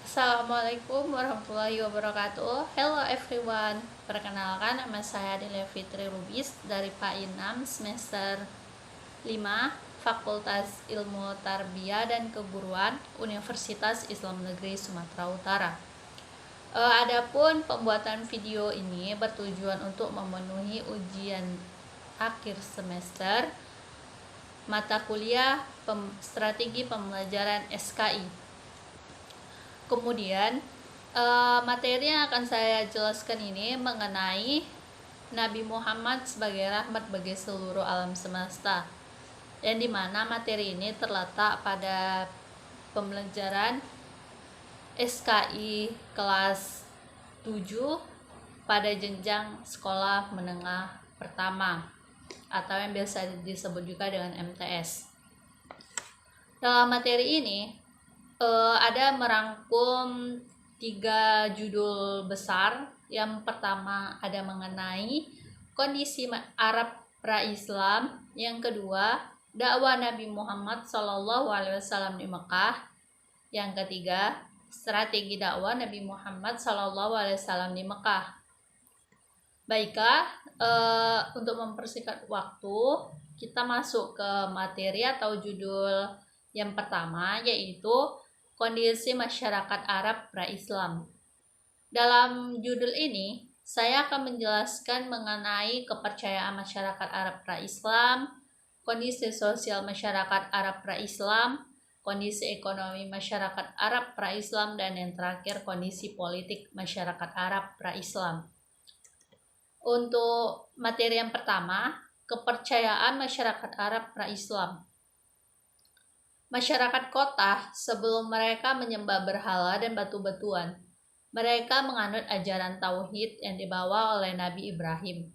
Assalamualaikum warahmatullahi wabarakatuh. Hello everyone. Perkenalkan, nama saya Adelia Fitri Lubis dari PAI 6 semester 5 Fakultas Ilmu Tarbiyah dan Keguruan Universitas Islam Negeri Sumatera Utara. Adapun pembuatan video ini bertujuan untuk memenuhi ujian akhir semester mata kuliah strategi pembelajaran SKI. Kemudian materi yang akan saya jelaskan ini mengenai Nabi Muhammad sebagai rahmat bagi seluruh alam semesta, yang dimana materi ini terletak pada pembelajaran SKI kelas 7 pada jenjang sekolah menengah pertama atau yang biasa disebut juga dengan MTS. Dalam materi ini ada merangkum 3 judul besar. Yang pertama ada mengenai kondisi Arab pra-Islam, yang kedua dakwah Nabi Muhammad SAW di Mekah, yang ketiga strategi dakwah Nabi Muhammad SAW di Mekah. Baiklah, untuk mempersingkat waktu, kita masuk ke materi atau judul yang pertama, yaitu kondisi masyarakat Arab pra-Islam. Dalam judul ini, saya akan menjelaskan mengenai kepercayaan masyarakat Arab pra-Islam, kondisi sosial masyarakat Arab pra-Islam, kondisi ekonomi masyarakat Arab pra-Islam, dan yang terakhir kondisi politik masyarakat Arab pra-Islam. Untuk materi yang pertama, kepercayaan masyarakat Arab pra-Islam. Masyarakat kota sebelum mereka menyembah berhala dan batu-batuan, mereka menganut ajaran tauhid yang dibawa oleh Nabi Ibrahim,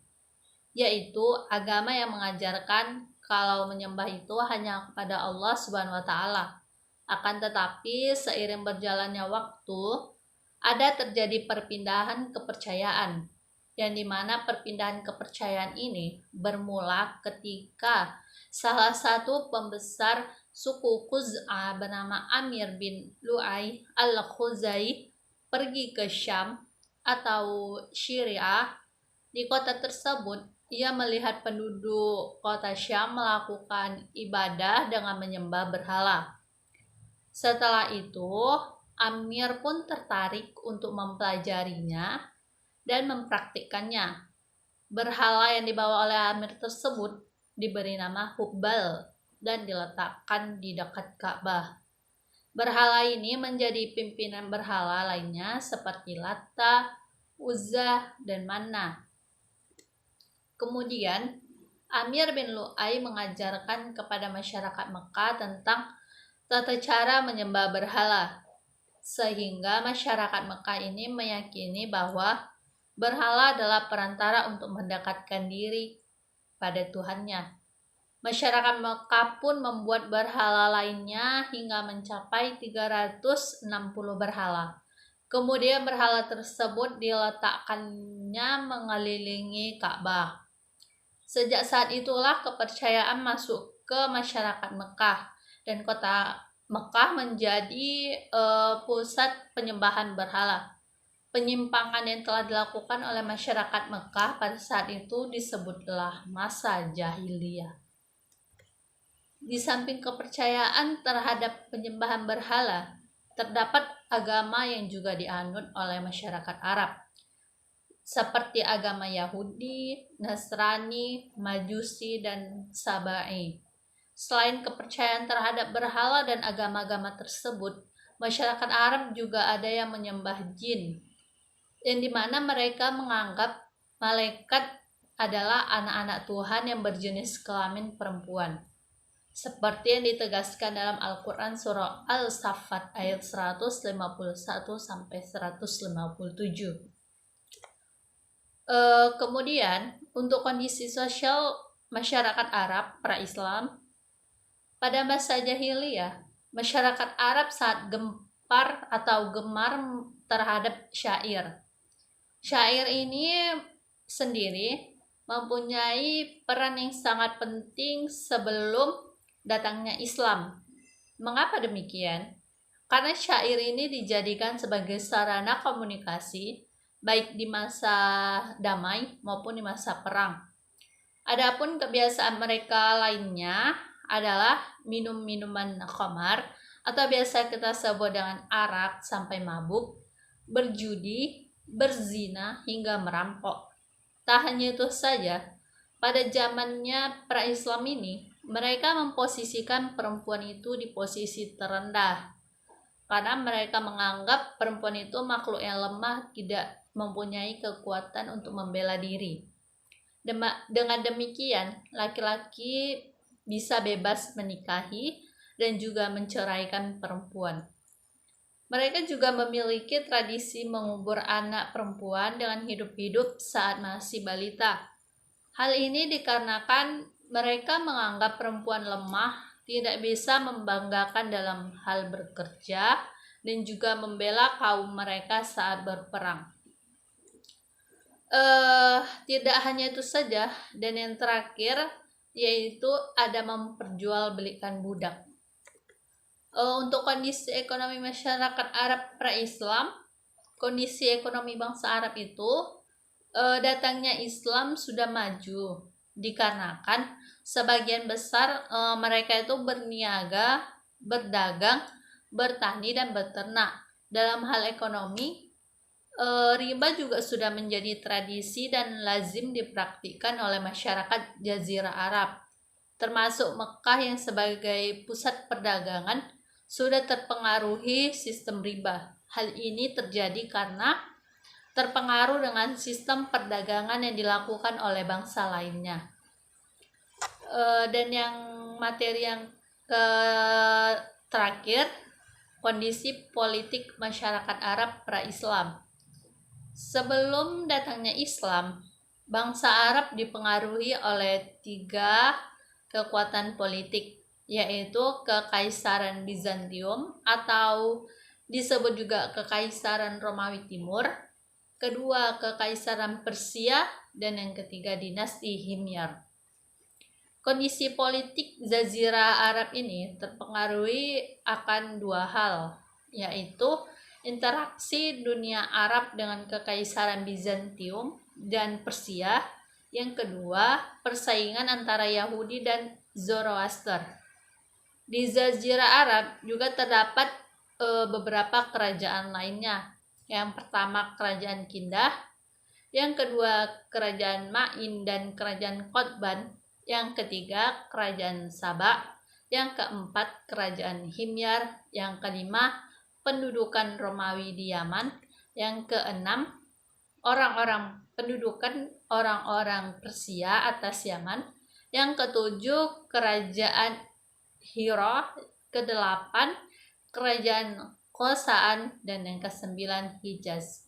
yaitu agama yang mengajarkan kalau menyembah itu hanya kepada Allah Subhanahu wa Ta'ala. Akan tetapi seiring berjalannya waktu, ada terjadi perpindahan kepercayaan, yang dimana perpindahan kepercayaan ini bermula ketika salah satu pembesar suku Khuz'ah bernama Amir bin Lu'ay al-Khuzai pergi ke Syam atau Syria. Di kota tersebut, ia melihat penduduk kota Syam melakukan ibadah dengan menyembah berhala. Setelah itu, Amir pun tertarik untuk mempelajarinya dan mempraktikkannya. Berhala yang dibawa oleh Amir tersebut diberi nama Hubal dan diletakkan di dekat Ka'bah. Berhala ini menjadi pimpinan berhala lainnya seperti Lata, Uzza, dan Manna. Kemudian, Amir bin Lu'ay mengajarkan kepada masyarakat Mekah tentang tata cara menyembah berhala, sehingga masyarakat Mekah ini meyakini bahwa berhala adalah perantara untuk mendekatkan diri pada Tuhannya. Masyarakat Mekah pun membuat berhala lainnya hingga mencapai 360 berhala. Kemudian berhala tersebut diletakkannya mengelilingi Ka'bah. Sejak saat itulah kepercayaan masuk ke masyarakat Mekah, dan kota Mekah menjadi pusat penyembahan berhala. Penyimpangan yang telah dilakukan oleh masyarakat Mekah pada saat itu disebutlah masa jahiliyah. Di samping kepercayaan terhadap penyembahan berhala, terdapat agama yang juga dianut oleh masyarakat Arab, seperti agama Yahudi, Nasrani, Majusi, dan Sabai. Selain kepercayaan terhadap berhala dan agama-agama tersebut, masyarakat Arab juga ada yang menyembah jin, yang dimana mereka menganggap malaikat adalah anak-anak Tuhan yang berjenis kelamin perempuan, seperti yang ditegaskan dalam Al-Quran surah Al-Saffat ayat 151-157. Kemudian untuk kondisi sosial masyarakat Arab pra-Islam pada masa jahiliyah, masyarakat Arab sangat gempar atau gemar terhadap syair. Syair ini sendiri mempunyai peran yang sangat penting sebelum datangnya Islam. Mengapa demikian? karena syair ini dijadikan sebagai sarana komunikasi baik di masa damai maupun di masa perang. Adapun kebiasaan mereka lainnya adalah minum minuman khamar atau biasa kita sebut dengan arak sampai mabuk, berjudi, berzina hingga merampok. Tak hanya itu saja, pada zamannya pra-Islam ini, mereka memposisikan perempuan itu di posisi terendah karena mereka menganggap perempuan itu makhluk yang lemah, tidak mempunyai kekuatan untuk membela diri. Dengan demikian, laki-laki bisa bebas menikahi dan juga menceraikan perempuan. Mereka juga memiliki tradisi mengubur anak perempuan dengan hidup-hidup saat masih balita. Hal ini dikarenakan mereka menganggap perempuan lemah, tidak bisa membanggakan dalam hal bekerja, dan juga membela kaum mereka saat berperang. Tidak hanya itu saja, dan yang terakhir yaitu ada memperjualbelikan budak. Untuk kondisi ekonomi masyarakat Arab pra-Islam, kondisi ekonomi bangsa Arab itu datangnya Islam sudah maju dikarenakan sebagian besar mereka itu berniaga, berdagang, bertani dan beternak. Dalam hal ekonomi, riba juga sudah menjadi tradisi dan lazim dipraktikkan oleh masyarakat Jazirah Arab, termasuk Mekah yang sebagai pusat perdagangan sudah terpengaruhi sistem riba. Hal ini terjadi karena terpengaruh dengan sistem perdagangan yang dilakukan oleh bangsa lainnya. Dan yang materi yang terakhir, kondisi politik masyarakat Arab pra-Islam. Sebelum datangnya Islam, bangsa Arab dipengaruhi oleh 3 kekuatan politik, yaitu Kekaisaran Bizantium atau disebut juga Kekaisaran Romawi Timur, kedua Kekaisaran Persia, dan yang ketiga dinasti Himyar. Kondisi politik Jazirah Arab ini terpengaruhi akan 2 hal, yaitu interaksi dunia Arab dengan Kekaisaran Bizantium dan Persia. Yang kedua, persaingan antara Yahudi dan Zoroaster. Di Jazirah Arab juga terdapat beberapa kerajaan lainnya. Yang pertama Kerajaan Kindah, yang kedua Kerajaan Ma'in dan Kerajaan Qotban, yang ketiga Kerajaan Saba, yang keempat Kerajaan Himyar, yang kelima pendudukan Romawi di Yaman, yang keenam pendudukan orang-orang Persia atas Yaman, yang ketujuh Kerajaan Hira, kedelapan Kerajaan Khosa'an, dan yang kesembilan Hijaz.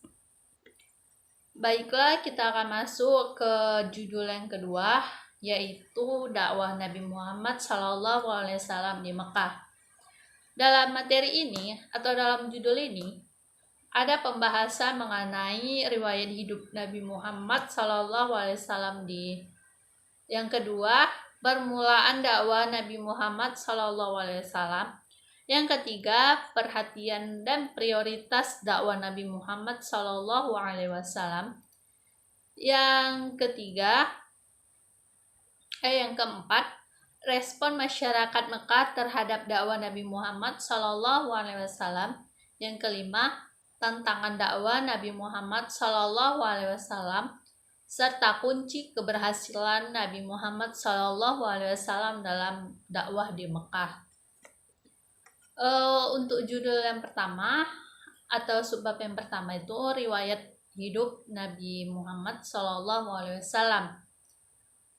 Baiklah, kita akan masuk ke judul yang kedua, yaitu dakwah Nabi Muhammad SAW di Mekah. Dalam materi ini atau dalam judul ini ada pembahasan mengenai riwayat hidup Nabi Muhammad SAW yang kedua, permulaan dakwah Nabi Muhammad SAW. Yang ketiga, perhatian dan prioritas dakwah Nabi Muhammad SAW. Yang keempat, respon masyarakat Mekah terhadap dakwah Nabi Muhammad SAW. Yang kelima, tantangan dakwah Nabi Muhammad SAW serta kunci keberhasilan Nabi Muhammad SAW dalam dakwah di Mekah. Untuk judul yang pertama atau subbab yang pertama itu riwayat hidup Nabi Muhammad SAW.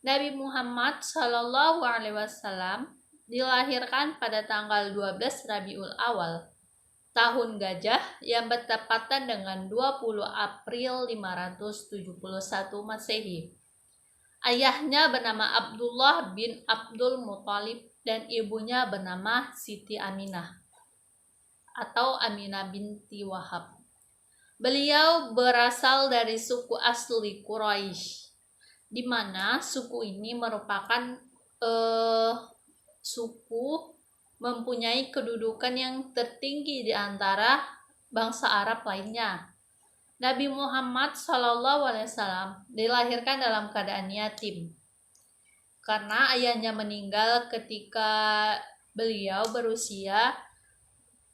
Nabi Muhammad SAW dilahirkan pada tanggal 12 Rabiul Awal tahun Gajah yang bertepatan dengan 20 April 571 Masehi. Ayahnya bernama Abdullah bin Abdul Muthalib dan ibunya bernama Siti Aminah atau Aminah binti Wahab. Beliau berasal dari suku asli Quraisy, di mana suku ini merupakan suku mempunyai kedudukan yang tertinggi di antara bangsa Arab lainnya. Nabi Muhammad SAW dilahirkan dalam keadaan yatim karena ayahnya meninggal ketika beliau berusia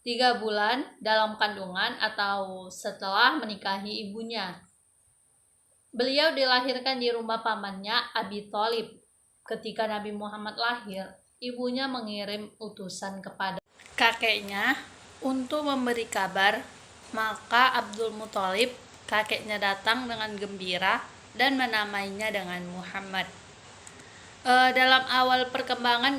3 bulan dalam kandungan atau setelah menikahi ibunya. Beliau dilahirkan di rumah pamannya Abi Thalib. Ketika Nabi Muhammad lahir, ibunya mengirim utusan kepada kakeknya untuk memberi kabar. Maka Abdul Muthalib, kakeknya, datang dengan gembira dan menamainya dengan Muhammad. Dalam awal perkembangan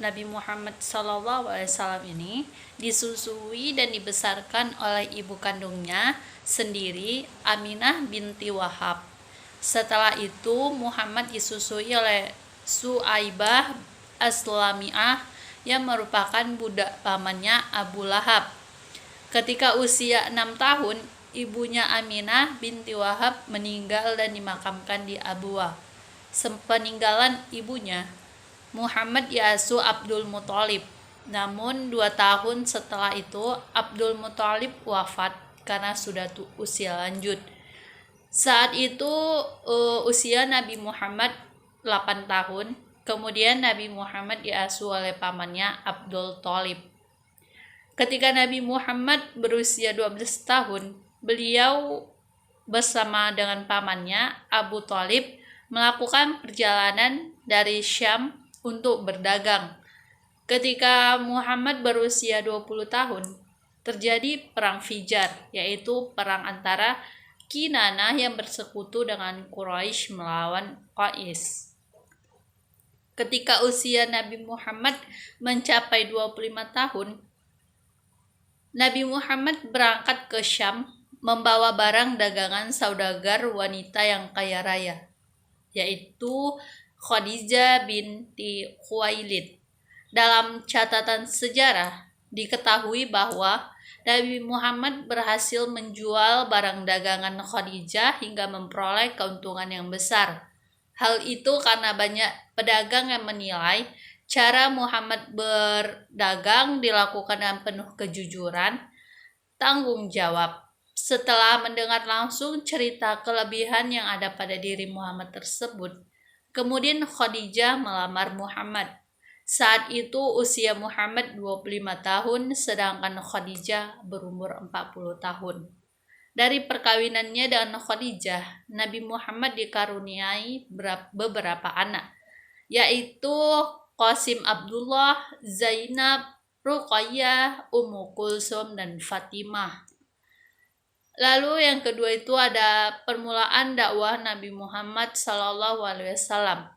Nabi Muhammad SAW ini disusui dan dibesarkan oleh ibu kandungnya sendiri, Aminah binti Wahab. Setelah itu Muhammad disusui oleh Suaibah Aslamiah yang merupakan budak pamannya Abu Lahab. Ketika usia 6 tahun, ibunya Aminah binti Wahab meninggal dan dimakamkan di Abwa. Sepeninggalan ibunya, Muhammad diasuh Abdul Muthalib. Namun 2 tahun setelah itu Abdul Muthalib wafat karena sudah usia lanjut. Saat itu usia Nabi Muhammad 8 tahun. Kemudian Nabi Muhammad diasuh oleh pamannya Abdul Thalib. Ketika Nabi Muhammad berusia 12 tahun, beliau bersama dengan pamannya Abu Thalib melakukan perjalanan dari Syam untuk berdagang. Ketika Muhammad berusia 20 tahun, terjadi perang Fijar, yaitu perang antara Kinanah yang bersekutu dengan Quraisy melawan Qais. Ketika usia Nabi Muhammad mencapai 25 tahun, Nabi Muhammad berangkat ke Syam membawa barang dagangan saudagar wanita yang kaya raya, yaitu Khadijah binti Khuwailid. Dalam catatan sejarah, diketahui bahwa Nabi Muhammad berhasil menjual barang dagangan Khadijah hingga memperoleh keuntungan yang besar. Hal itu karena banyak pedagang yang menilai cara Muhammad berdagang dilakukan dengan penuh kejujuran, tanggung jawab. Setelah mendengar langsung cerita kelebihan yang ada pada diri Muhammad tersebut, kemudian Khadijah melamar Muhammad. Saat itu usia Muhammad 25 tahun, sedangkan Khadijah berumur 40 tahun. Dari perkawinannya dengan Khadijah, Nabi Muhammad dikaruniai beberapa anak, yaitu Qasim Abdullah, Zainab, Ruqayyah, Ummu Kulsum, dan Fatimah. Lalu yang kedua itu ada permulaan dakwah Nabi Muhammad SAW.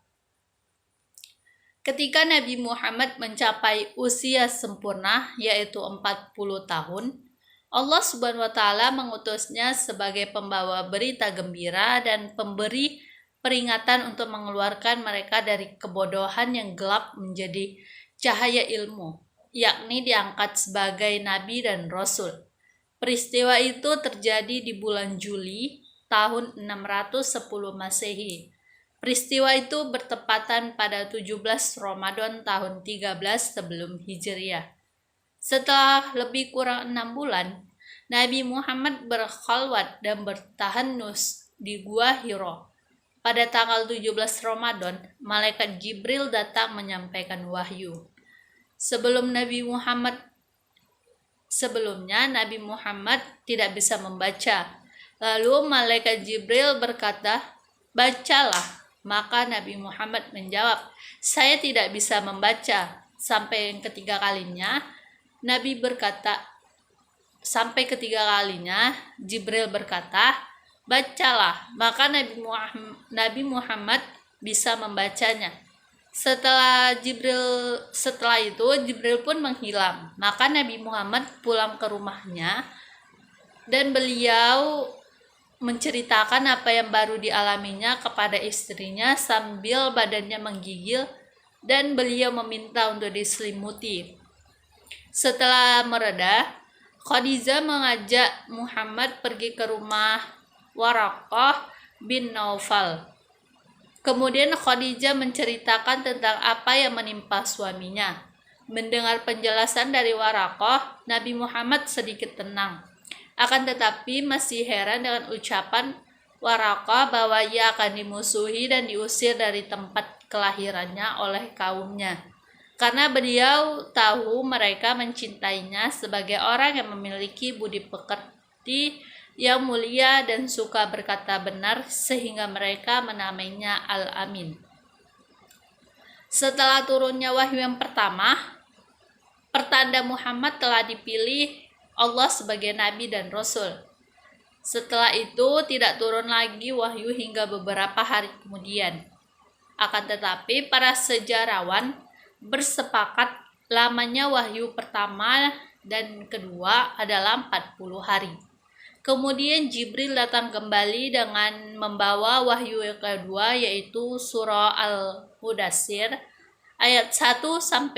Ketika Nabi Muhammad mencapai usia sempurna, yaitu 40 tahun, Allah Subhanahu wa Ta'ala mengutusnya sebagai pembawa berita gembira dan pemberi peringatan untuk mengeluarkan mereka dari kebodohan yang gelap menjadi cahaya ilmu, yakni diangkat sebagai nabi dan rasul. Peristiwa itu terjadi di bulan Juli tahun 610 Masehi. Peristiwa itu bertepatan pada 17 Ramadan tahun 13 sebelum Hijriah. Setelah lebih kurang 6 bulan, Nabi Muhammad berkhalwat dan bertahanus di Gua Hiro. Pada tanggal 17 Ramadan, malaikat Jibril datang menyampaikan wahyu. Sebelumnya Nabi Muhammad tidak bisa membaca. Lalu malaikat Jibril berkata, "Bacalah." Maka Nabi Muhammad menjawab, "Saya tidak bisa membaca." Sampai ketiga kalinya Jibril berkata, "Bacalah." Maka Nabi Muhammad bisa membacanya. Setelah itu Jibril pun menghilang. Maka Nabi Muhammad pulang ke rumahnya dan beliau menceritakan apa yang baru dialaminya kepada istrinya sambil badannya menggigil dan beliau meminta untuk diselimuti. Setelah mereda, Khadijah mengajak Muhammad pergi ke rumah Waraqah bin Naufal. Kemudian Khadijah menceritakan tentang apa yang menimpa suaminya. Mendengar penjelasan dari Waraqah, Nabi Muhammad sedikit tenang. Akan tetapi masih heran dengan ucapan Waraqah bahwa ia akan dimusuhi dan diusir dari tempat kelahirannya oleh kaumnya. Karena beliau tahu mereka mencintainya sebagai orang yang memiliki budi pekerti yang mulia dan suka berkata benar, sehingga mereka menamainya Al-Amin. Setelah turunnya wahyu yang pertama, pertanda Muhammad telah dipilih Allah sebagai nabi dan rasul. Setelah itu tidak turun lagi wahyu hingga beberapa hari kemudian. Akan tetapi para sejarawan bersepakat lamanya wahyu pertama dan kedua adalah 40 hari. Kemudian Jibril datang kembali dengan membawa wahyu yang kedua, yaitu surah Al-Mudassir ayat 1-7.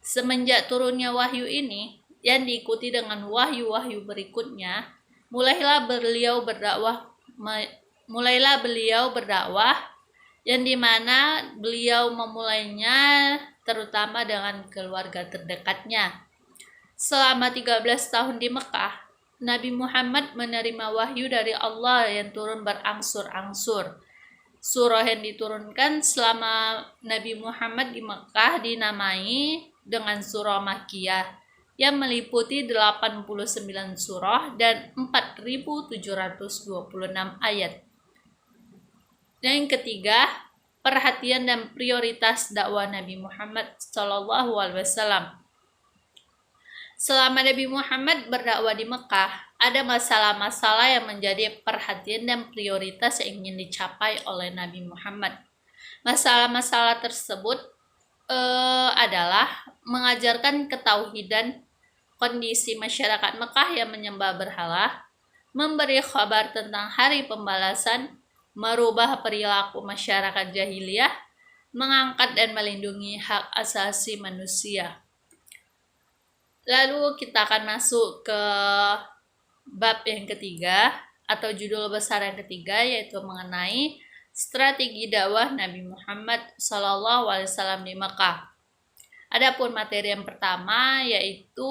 Semenjak turunnya wahyu ini yang diikuti dengan wahyu-wahyu berikutnya, mulailah beliau berdakwah yang dimana beliau memulainya terutama dengan keluarga terdekatnya. Selama 13 tahun di Mekah, Nabi Muhammad menerima wahyu dari Allah yang turun berangsur-angsur. Surah yang diturunkan selama Nabi Muhammad di Mekah dinamai dengan surah Makkiyah yang meliputi 89 surah dan 4.726 ayat. Yang ketiga, perhatian dan prioritas dakwah Nabi Muhammad SAW. Selama Nabi Muhammad berdakwah di Mekah, ada masalah-masalah yang menjadi perhatian dan prioritas yang ingin dicapai oleh Nabi Muhammad. Masalah-masalah tersebut adalah mengajarkan ketauhidan, kondisi masyarakat Mekah yang menyembah berhala, memberi kabar tentang hari pembalasan, merubah perilaku masyarakat jahiliyah, mengangkat dan melindungi hak asasi manusia. Lalu kita akan masuk ke bab yang ketiga atau judul besar yang ketiga, yaitu mengenai strategi dakwah Nabi Muhammad SAW di Mekah. Adapun materi yang pertama yaitu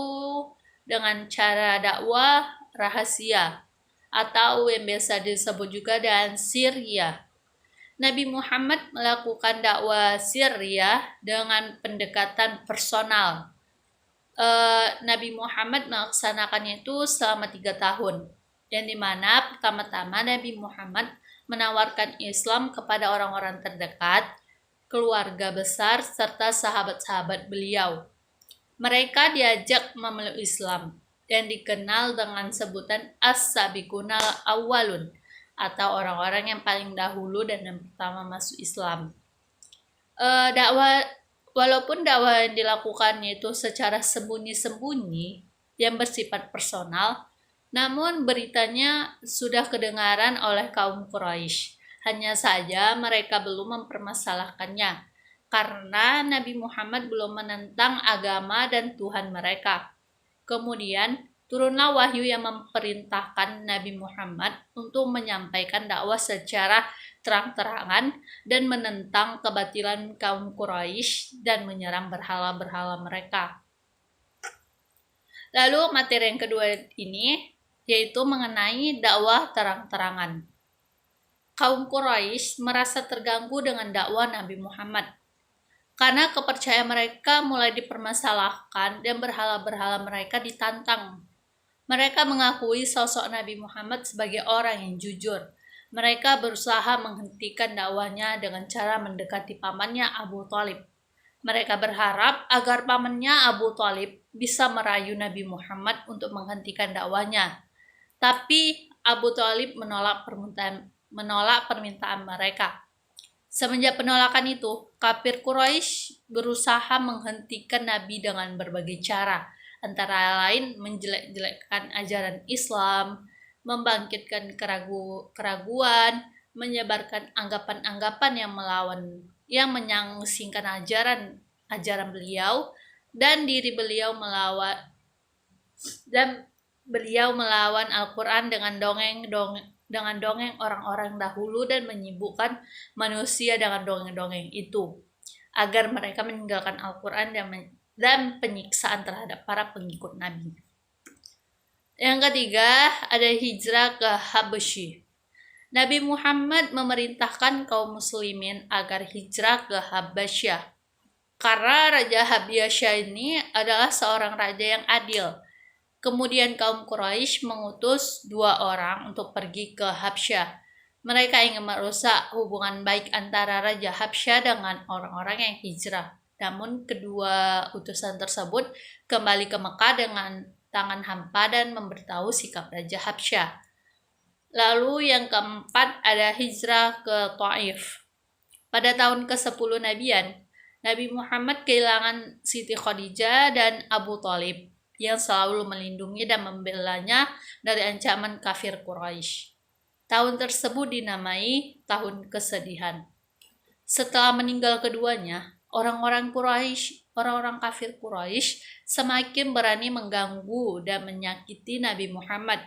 dengan cara dakwah rahasia atau yang biasa disebut juga dengan sirriyah. Nabi Muhammad melakukan dakwah sirriyah dengan pendekatan personal. Nabi Muhammad melaksanakannya itu selama 3 tahun, yang dimana pertama-tama Nabi Muhammad menawarkan Islam kepada orang-orang terdekat, keluarga besar, serta sahabat-sahabat beliau. Mereka diajak memeluk Islam yang dikenal dengan sebutan As-Sabiqunal Awwalun atau orang-orang yang paling dahulu dan yang pertama masuk Islam. Walaupun dakwah yang dilakukannya itu secara sembunyi-sembunyi yang bersifat personal, namun beritanya sudah kedengaran oleh kaum Quraisy. Hanya saja mereka belum mempermasalahkannya karena Nabi Muhammad belum menentang agama dan Tuhan mereka. Kemudian turunlah wahyu yang memerintahkan Nabi Muhammad untuk menyampaikan dakwah secara terang-terangan dan menentang kebatilan kaum Quraisy dan menyerang berhala-berhala mereka. Lalu materi yang kedua ini yaitu mengenai dakwah terang-terangan. Kaum Quraisy merasa terganggu dengan dakwah Nabi Muhammad karena kepercayaan mereka mulai dipermasalahkan dan berhala-berhala mereka ditantang. Mereka mengakui sosok Nabi Muhammad sebagai orang yang jujur. Mereka berusaha menghentikan dakwahnya dengan cara mendekati pamannya Abu Thalib. Mereka berharap agar pamannya Abu Thalib bisa merayu Nabi Muhammad untuk menghentikan dakwahnya. Tapi Abu Thalib menolak permintaan mereka. Semenjak penolakan itu, kafir Quraisy berusaha menghentikan Nabi dengan berbagai cara, antara lain menjelek-jelekkan ajaran Islam, membangkitkan keraguan, menyebarkan anggapan-anggapan yang menyangsingkan ajaran beliau dan diri beliau Beliau melawan Al-Quran dengan dongeng orang-orang dahulu dan menyibukkan manusia dengan dongeng-dongeng itu agar mereka meninggalkan Al-Quran dan penyiksaan terhadap para pengikut Nabi. Yang ketiga, ada hijrah ke Habasyi. Nabi Muhammad memerintahkan kaum muslimin agar hijrah ke Habasyah. Karena Raja Habasyah ini adalah seorang raja yang adil. Kemudian kaum Quraisy mengutus 2 orang untuk pergi ke Habsyah. Mereka ingin merusak hubungan baik antara Raja Habsyah dengan orang-orang yang hijrah. Namun kedua utusan tersebut kembali ke Mekah dengan tangan hampa dan memberitahu sikap Raja Habsyah. Lalu yang keempat ada hijrah ke Taif. Pada tahun ke-10 Nabian, Nabi Muhammad kehilangan Siti Khadijah dan Abu Thalib yang selalu melindungi dan membelanya dari ancaman kafir Quraisy. Tahun tersebut dinamai Tahun Kesedihan. Setelah meninggal keduanya, orang-orang kafir Quraisy semakin berani mengganggu dan menyakiti Nabi Muhammad.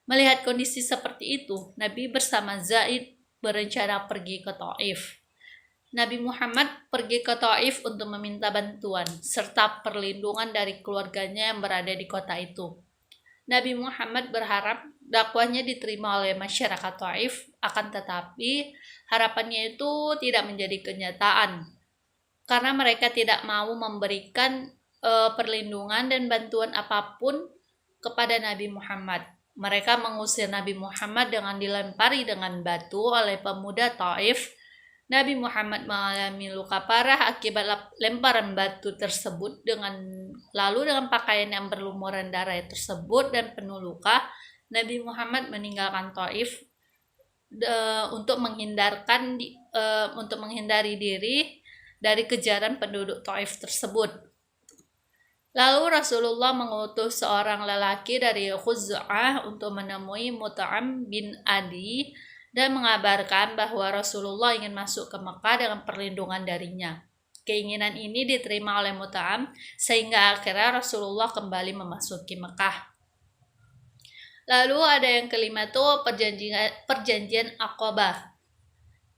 Melihat kondisi seperti itu, Nabi bersama Zaid berencana pergi ke Taif. Nabi Muhammad pergi ke Taif untuk meminta bantuan serta perlindungan dari keluarganya yang berada di kota itu. Nabi Muhammad berharap dakwahnya diterima oleh masyarakat Taif, akan tetapi harapannya itu tidak menjadi kenyataan karena mereka tidak mau memberikan perlindungan dan bantuan apapun kepada Nabi Muhammad. Mereka mengusir Nabi Muhammad dengan dilempari dengan batu oleh pemuda Taif. Nabi Muhammad mengalami luka parah akibat lemparan batu tersebut. Lalu dengan pakaian yang berlumuran darah tersebut dan penuh luka, Nabi Muhammad meninggalkan Taif untuk menghindari diri dari kejaran penduduk Taif tersebut. Lalu Rasulullah mengutus seorang lelaki dari Khuz'ah untuk menemui Mut'am bin Adi dan mengabarkan bahwa Rasulullah ingin masuk ke Mekah dengan perlindungan darinya. Keinginan ini diterima oleh Mut'am sehingga akhirnya Rasulullah kembali memasuki Mekah. Lalu ada yang kelima tuh perjanjian Aqabah.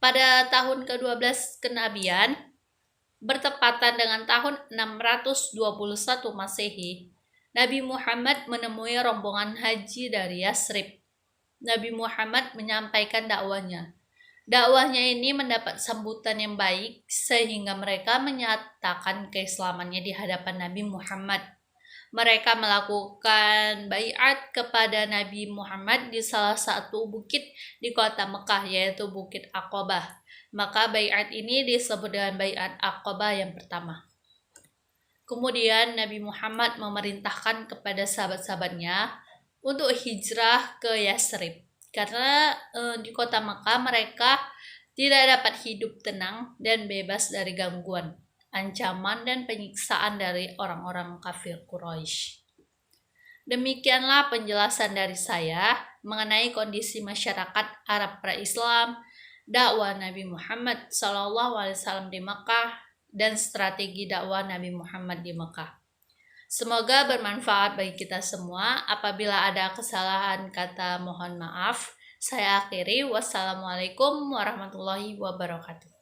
Pada tahun ke-12 kenabian, bertepatan dengan tahun 621 Masehi, Nabi Muhammad menemui rombongan haji dari Yasrib. Nabi Muhammad menyampaikan dakwahnya. Dakwahnya ini mendapat sambutan yang baik sehingga mereka menyatakan keislamannya di hadapan Nabi Muhammad. Mereka melakukan baiat kepada Nabi Muhammad di salah satu bukit di kota Mekah, yaitu Bukit Aqabah. Maka baiat ini disebut dengan baiat Aqabah yang pertama. Kemudian Nabi Muhammad memerintahkan kepada sahabat-sahabatnya untuk hijrah ke Yasrib. Karena di kota Mekah mereka tidak dapat hidup tenang dan bebas dari gangguan, ancaman dan penyiksaan dari orang-orang kafir Quraisy. Demikianlah penjelasan dari saya mengenai kondisi masyarakat Arab pra-Islam, dakwah Nabi Muhammad SAW di Mekah, dan strategi dakwah Nabi Muhammad di Mekah. Semoga bermanfaat bagi kita semua. Apabila ada kesalahan kata, mohon maaf. Saya akhiri. Wassalamualaikum warahmatullahi wabarakatuh.